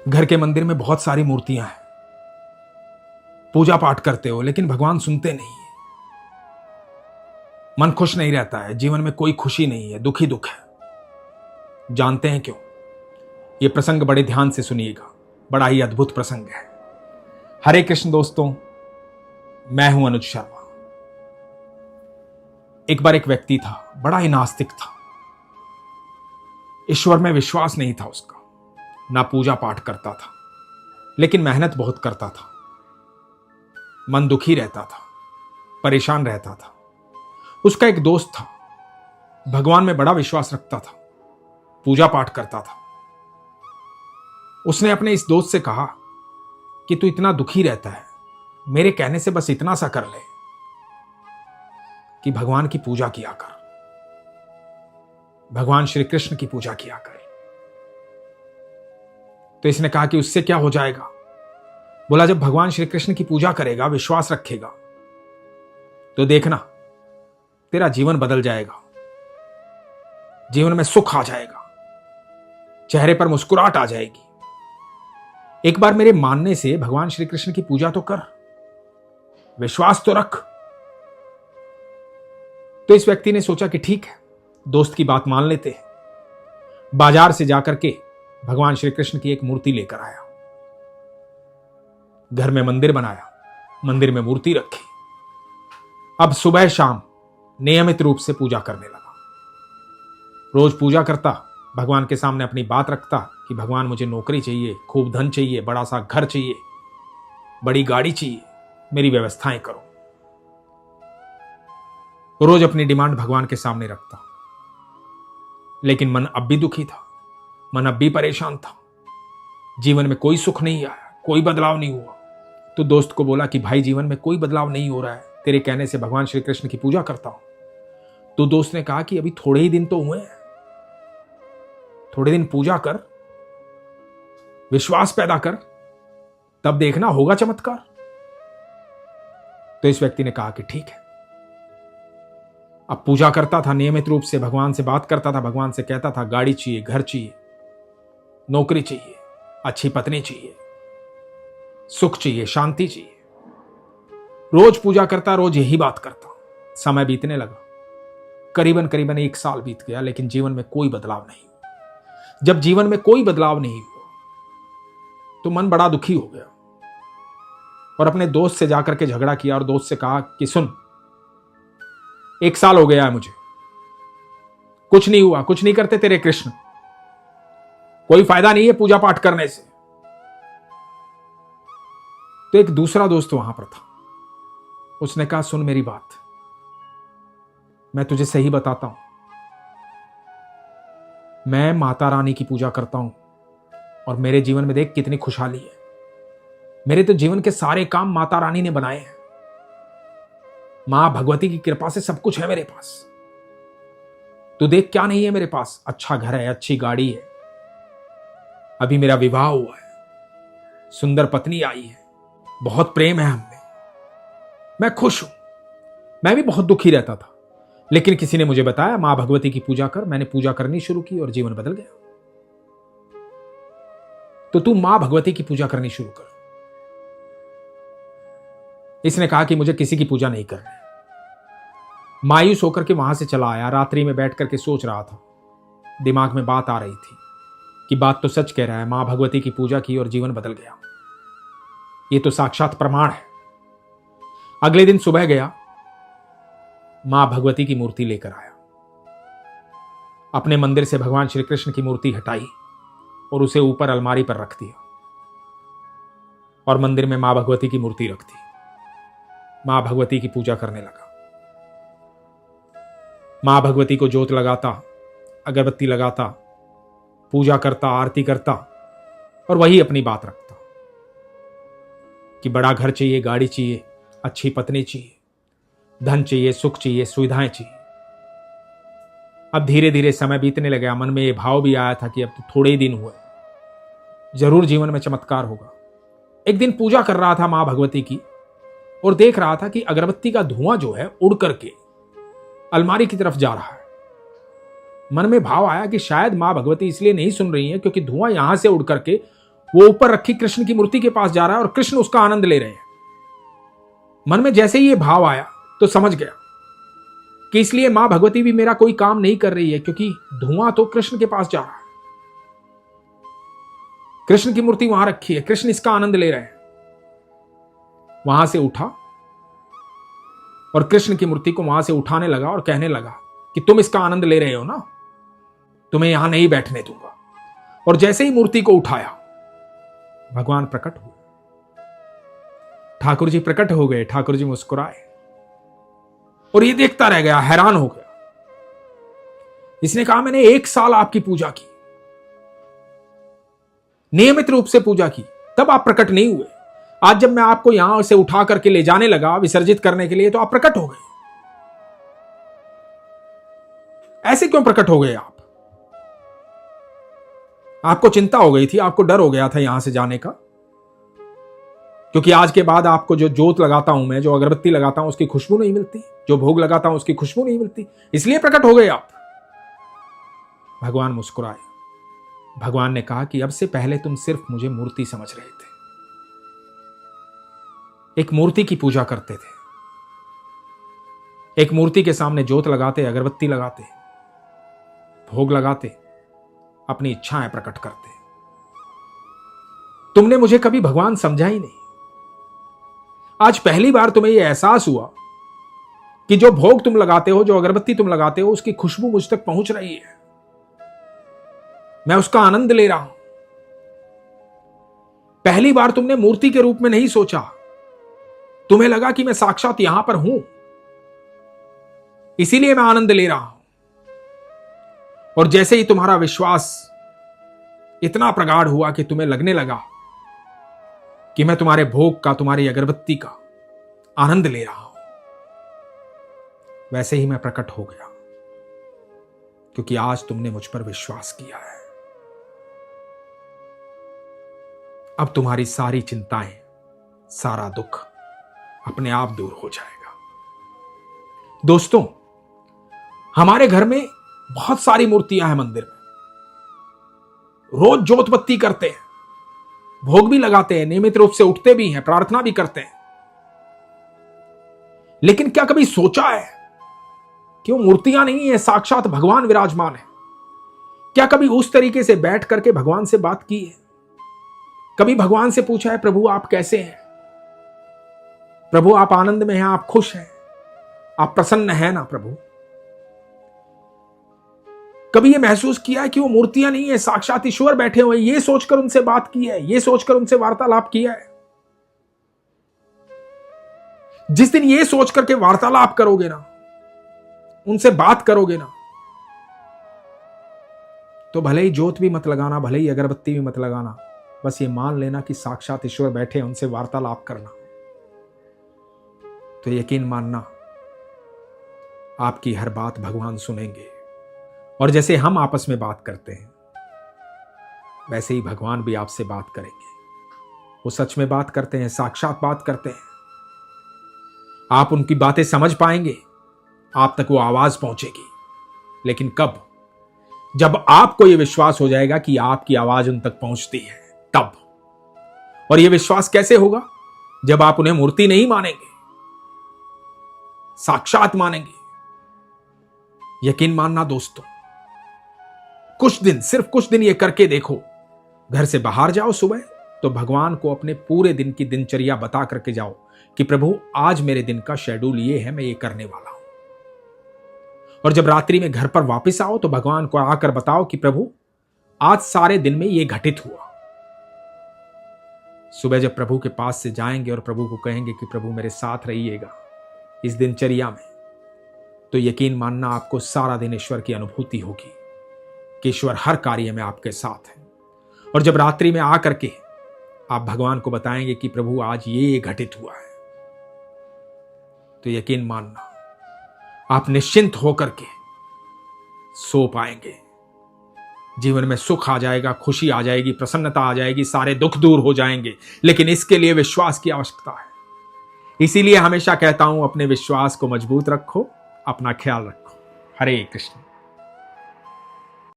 घर के मंदिर में बहुत सारी मूर्तियां हैं, पूजा पाठ करते हो लेकिन भगवान सुनते नहीं है। मन खुश नहीं रहता है, जीवन में कोई खुशी नहीं है, दुखी दुख है। जानते हैं क्यों? यह प्रसंग बड़े ध्यान से सुनिएगा, बड़ा ही अद्भुत प्रसंग है। हरे कृष्ण दोस्तों, मैं हूं अनुज शर्मा। एक बार एक व्यक्ति था, बड़ा ही नास्तिक था। ईश्वर में विश्वास नहीं था उसका, ना पूजा पाठ करता था, लेकिन मेहनत बहुत करता था। मन दुखी रहता था, परेशान रहता था। उसका एक दोस्त था, भगवान में बड़ा विश्वास रखता था, पूजा पाठ करता था। उसने अपने इस दोस्त से कहा कि तू इतना दुखी रहता है, मेरे कहने से बस इतना सा कर ले कि भगवान की पूजा किया कर, भगवान श्री कृष्ण की पूजा किया कर। तो इसने कहा कि उससे क्या हो जाएगा? बोला, जब भगवान श्री कृष्ण की पूजा करेगा, विश्वास रखेगा, तो देखना तेरा जीवन बदल जाएगा, जीवन में सुख आ जाएगा, चेहरे पर मुस्कुराहट आ जाएगी। एक बार मेरे मानने से भगवान श्री कृष्ण की पूजा तो कर, विश्वास तो रख। तो इस व्यक्ति ने सोचा कि ठीक है, दोस्त की बात मान लेते हैं। बाजार से जाकर के भगवान श्री कृष्ण की एक मूर्ति लेकर आया, घर में मंदिर बनाया, मंदिर में मूर्ति रखी। अब सुबह शाम नियमित रूप से पूजा करने लगा। रोज पूजा करता, भगवान के सामने अपनी बात रखता कि भगवान मुझे नौकरी चाहिए, खूब धन चाहिए, बड़ा सा घर चाहिए, बड़ी गाड़ी चाहिए, मेरी व्यवस्थाएं करो। रोज अपनी डिमांड भगवान के सामने रखता, लेकिन मन अब भी दुखी था, मन अब भी परेशान था। जीवन में कोई सुख नहीं आया, कोई बदलाव नहीं हुआ। तो दोस्त को बोला कि भाई, जीवन में कोई बदलाव नहीं हो रहा है, तेरे कहने से भगवान श्री कृष्ण की पूजा करता हूं। तो दोस्त ने कहा कि अभी थोड़े ही दिन तो हुए हैं, थोड़े दिन पूजा कर, विश्वास पैदा कर, तब देखना होगा चमत्कार। तो इस व्यक्ति ने कहा कि ठीक है। अब पूजा करता था, नियमित रूप से भगवान से बात करता था, भगवान से कहता था गाड़ी चाहिए, घर चाहिए, नौकरी चाहिए, अच्छी पत्नी चाहिए, सुख चाहिए, शांति चाहिए। रोज पूजा करता, रोज यही बात करता। समय बीतने लगा, करीबन करीबन 1 साल बीत गया, लेकिन जीवन में कोई बदलाव नहीं हुआ। जब जीवन में कोई बदलाव नहीं हुआ तो मन बड़ा दुखी हो गया और अपने दोस्त से जाकर के झगड़ा किया और दोस्त से कहा कि सुन, 1 साल हो गया है मुझे, कुछ नहीं हुआ, कुछ नहीं करते तेरे कृष्ण, कोई फायदा नहीं है पूजा पाठ करने से। तो एक दूसरा दोस्त वहां पर था, उसने कहा सुन मेरी बात, मैं तुझे सही बताता हूं, मैं माता रानी की पूजा करता हूं और मेरे जीवन में देख कितनी खुशहाली है। मेरे तो जीवन के सारे काम माता रानी ने बनाए हैं, मां भगवती की कृपा से सब कुछ है मेरे पास। तो देख क्या नहीं है मेरे पास, अच्छा घर है, अच्छी गाड़ी है, अभी मेरा विवाह हुआ है, सुंदर पत्नी आई है, बहुत प्रेम है हममें, मैं खुश हूं। मैं भी बहुत दुखी रहता था, लेकिन किसी ने मुझे बताया मां भगवती की पूजा कर, मैंने पूजा करनी शुरू की और जीवन बदल गया। तो तू मां भगवती की पूजा करनी शुरू कर। इसने कहा कि मुझे किसी की पूजा नहीं करनी। मायूस होकर के वहां से चला आया। रात्रि में बैठ करके सोच रहा था, दिमाग में बात आ रही थी कि बात तो सच कह रहा है, मां भगवती की पूजा की और जीवन बदल गया, ये तो साक्षात प्रमाण है। अगले दिन सुबह गया, मां भगवती की मूर्ति लेकर आया, अपने मंदिर से भगवान श्री कृष्ण की मूर्ति हटाई और उसे ऊपर अलमारी पर रख दिया और मंदिर में मां भगवती की मूर्ति रख दी। मां भगवती की पूजा करने लगा। मां भगवती को जोत लगाता, अगरबत्ती लगाता, पूजा करता, आरती करता और वही अपनी बात रखता कि बड़ा घर चाहिए, गाड़ी चाहिए, अच्छी पत्नी चाहिए, धन चाहिए, सुख चाहिए, सुविधाएं चाहिए। अब धीरे धीरे समय बीतने लगा, मन में यह भाव भी आया था कि अब तो थोड़े ही दिन हुए, जरूर जीवन में चमत्कार होगा। एक दिन पूजा कर रहा था मां भगवती की और देख रहा था कि अगरबत्ती का धुआं जो है उड़ करके अलमारी की तरफ जा रहा है। मन में भाव आया कि शायद मां भगवती इसलिए नहीं सुन रही है क्योंकि धुआं यहां से उड़ करके वो ऊपर रखी कृष्ण की मूर्ति के पास जा रहा है और कृष्ण उसका आनंद ले रहे हैं। मन में जैसे ही ये भाव आया तो समझ गया कि इसलिए मां भगवती भी मेरा कोई काम नहीं कर रही है, क्योंकि धुआं तो कृष्ण के पास जा रहा है, कृष्ण की मूर्ति वहां रखी है, कृष्ण इसका आनंद ले रहे हैं। वहां से उठा और कृष्ण की मूर्ति को वहां से उठाने लगा और कहने लगा कि तुम इसका आनंद ले रहे हो ना, तुम्हें यहां नहीं बैठने दूंगा। और जैसे ही मूर्ति को उठाया, भगवान प्रकट हुए, ठाकुर जी प्रकट हो गए। ठाकुर जी मुस्कुराए और ये देखता रह गया, हैरान हो गया। इसने कहा मैंने 1 साल आपकी पूजा की, नियमित रूप से पूजा की, तब आप प्रकट नहीं हुए। आज जब मैं आपको यहां से उठा करके ले जाने लगा विसर्जित करने के लिए, तो आप प्रकट हो गए। ऐसे क्यों प्रकट हो गए आप? आपको चिंता हो गई थी, आपको डर हो गया था यहां से जाने का, क्योंकि आज के बाद आपको जो जोत लगाता हूं मैं, जो अगरबत्ती लगाता हूं, उसकी खुशबू नहीं मिलती, जो भोग लगाता हूं उसकी खुशबू नहीं मिलती, इसलिए प्रकट हो गए आप। भगवान मुस्कुराए। भगवान ने कहा कि अब से पहले तुम सिर्फ मुझे मूर्ति समझ रहे थे, एक मूर्ति की पूजा करते थे, एक मूर्ति के सामने जोत लगाते, अगरबत्ती लगाते, भोग लगाते, अपनी इच्छाएं प्रकट करते। तुमने मुझे कभी भगवान समझा ही नहीं। आज पहली बार तुम्हें यह एहसास हुआ कि जो भोग तुम लगाते हो, जो अगरबत्ती तुम लगाते हो, उसकी खुशबू मुझ तक पहुंच रही है, मैं उसका आनंद ले रहा हूं। पहली बार तुमने मूर्ति के रूप में नहीं सोचा, तुम्हें लगा कि मैं साक्षात यहां पर हूं, इसीलिए मैं आनंद ले रहा हूं। और जैसे ही तुम्हारा विश्वास इतना प्रगाढ़ हुआ कि तुम्हें लगने लगा कि मैं तुम्हारे भोग का, तुम्हारी अगरबत्ती का आनंद ले रहा हूं, वैसे ही मैं प्रकट हो गया, क्योंकि आज तुमने मुझ पर विश्वास किया है। अब तुम्हारी सारी चिंताएं, सारा दुख अपने आप दूर हो जाएगा। दोस्तों, हमारे घर में बहुत सारी मूर्तियां हैं मंदिर में, रोज जोत बत्ती करते हैं, भोग भी लगाते हैं, नियमित रूप से उठते भी हैं, प्रार्थना भी करते हैं। लेकिन क्या कभी सोचा है कि वो मूर्तियां नहीं है, साक्षात भगवान विराजमान है? क्या कभी उस तरीके से बैठ करके भगवान से बात की है? कभी भगवान से पूछा है, प्रभु आप कैसे हैं? प्रभु आप आनंद में हैं, आप खुश हैं, आप प्रसन्न हैं ना प्रभु? कभी ये महसूस किया है कि वो मूर्तियां नहीं है, साक्षात ईश्वर बैठे हुए, ये सोचकर उनसे बात की है, ये सोचकर उनसे वार्तालाप किया है? जिस दिन ये सोच करके वार्तालाप करोगे ना, उनसे बात करोगे ना, तो भले ही जोत भी मत लगाना, भले ही अगरबत्ती भी मत लगाना, बस ये मान लेना कि साक्षात ईश्वर बैठे हैं, उनसे वार्तालाप करना, तो यकीन मानना आपकी हर बात भगवान सुनेंगे। और जैसे हम आपस में बात करते हैं, वैसे ही भगवान भी आपसे बात करेंगे। वो सच में बात करते हैं, साक्षात बात करते हैं। आप उनकी बातें समझ पाएंगे, आप तक वो आवाज पहुंचेगी। लेकिन कब? जब आपको यह विश्वास हो जाएगा कि आपकी आवाज उन तक पहुंचती है, तब। और यह विश्वास कैसे होगा? जब आप उन्हें मूर्ति नहीं मानेंगे, साक्षात मानेंगे। यकीन मानना दोस्तों, कुछ दिन, सिर्फ कुछ दिन ये करके देखो। घर से बाहर जाओ सुबह, तो भगवान को अपने पूरे दिन की दिनचर्या बता करके जाओ कि प्रभु आज मेरे दिन का शेड्यूल ये है, मैं ये करने वाला हूं। और जब रात्रि में घर पर वापस आओ, तो भगवान को आकर बताओ कि प्रभु आज सारे दिन में ये घटित हुआ। सुबह जब प्रभु के पास से जाएंगे और प्रभु को कहेंगे कि प्रभु मेरे साथ रहिएगा इस दिनचर्या में, तो यकीन मानना आपको सारा दिन ईश्वर की अनुभूति होगी कि ईश्वर हर कार्य में आपके साथ है। और जब रात्रि में आकर के आप भगवान को बताएंगे कि प्रभु आज ये घटित हुआ है, तो यकीन मानना आप निश्चिंत होकर के सो पाएंगे। जीवन में सुख आ जाएगा, खुशी आ जाएगी, प्रसन्नता आ जाएगी, सारे दुख दूर हो जाएंगे। लेकिन इसके लिए विश्वास की आवश्यकता है। इसीलिए हमेशा कहता हूं, अपने विश्वास को मजबूत रखो, अपना ख्याल रखो। हरे कृष्ण।